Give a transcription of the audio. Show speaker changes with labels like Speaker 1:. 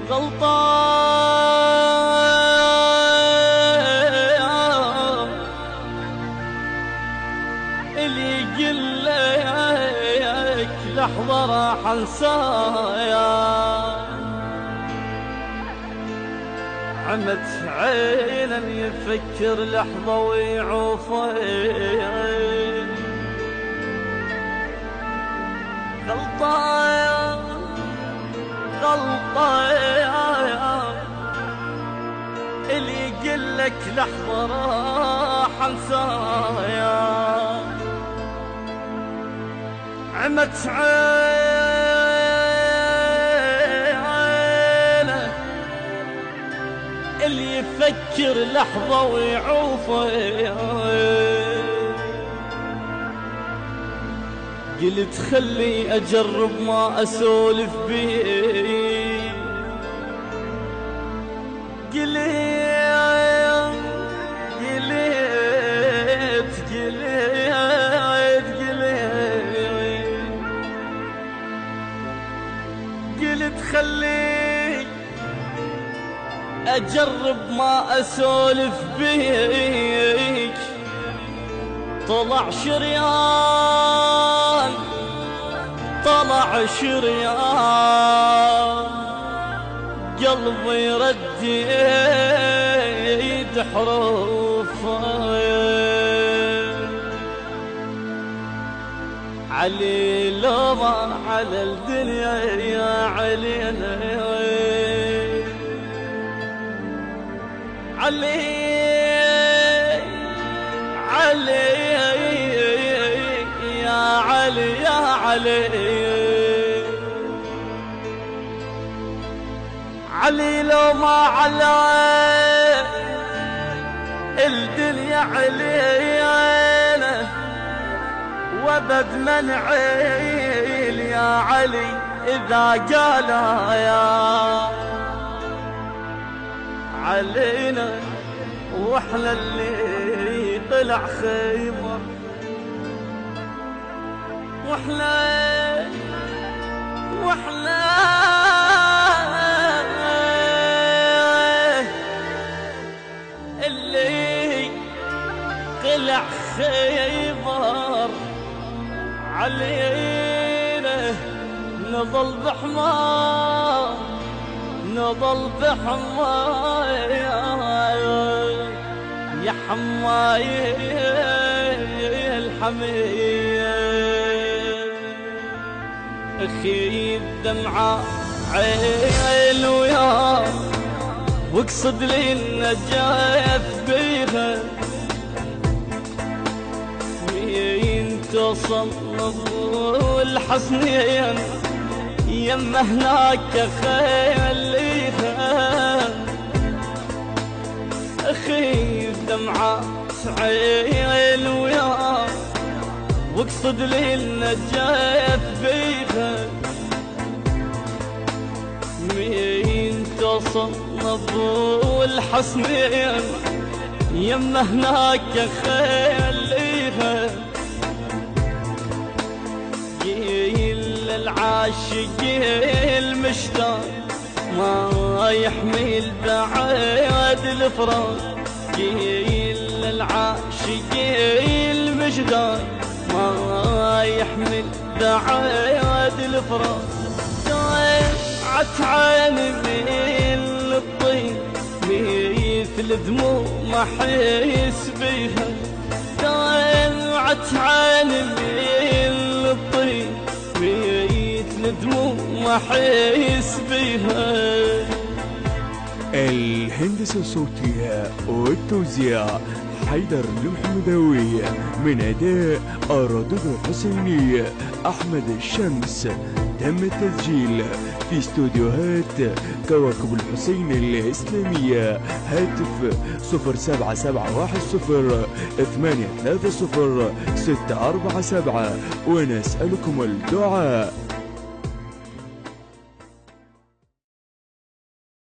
Speaker 1: غلطان اللي يقلك لحظة راح انسايا، عمت عينا يفكر لحظة ويعوفين. غلطان غلطان اللي يقلك لحظة راح انسايا، عمت عينه اللي يفكر لحظة ويعوفين. قلت خلي أجرب ما أسولف بيه، قلت خلي أجرب ما أسولف بيك. طلع شريان طلع شريان قلبي رديت حروفه. علي لو ما على الدنيا يا علينا، علي علي يا علي يا علي، علي لو ما على الدنيا علينا وابد من عيل يا علي إذا قال يا علينا. واحنا اللي طلع خيبر، واحنا اللي طلع خيبر علينا. نظل بحمار نظل بحمار يا حماي الحمية. اخي الدمعة عين ويا واقصد لي النجاة بيها، مين توصل والحسنين يما هناك خليها. اخي الدمعة عين ويا واقصد لي النجاة بيها، مين تصنب والحسنين يما هناك خليها. قيل العاشق المشتاق ما يحمل بعد الفراق، قيل العاشق المشتاق ما يحمل بعد الفراق. ضاعت عيني من الطين مثل دموع ما احس بيها، ضاعت عيني من الطين مثل دموع ما احس بيها.
Speaker 2: الهندسة الصوتية والتوزيع حيدر المحمداوي، من أداء الردود الحسيني أحمد الشمس. تم التسجيل في استوديوهات كواكب الحسين الإسلامية. هاتف 07710 830 647، ونسألكم الدعاء.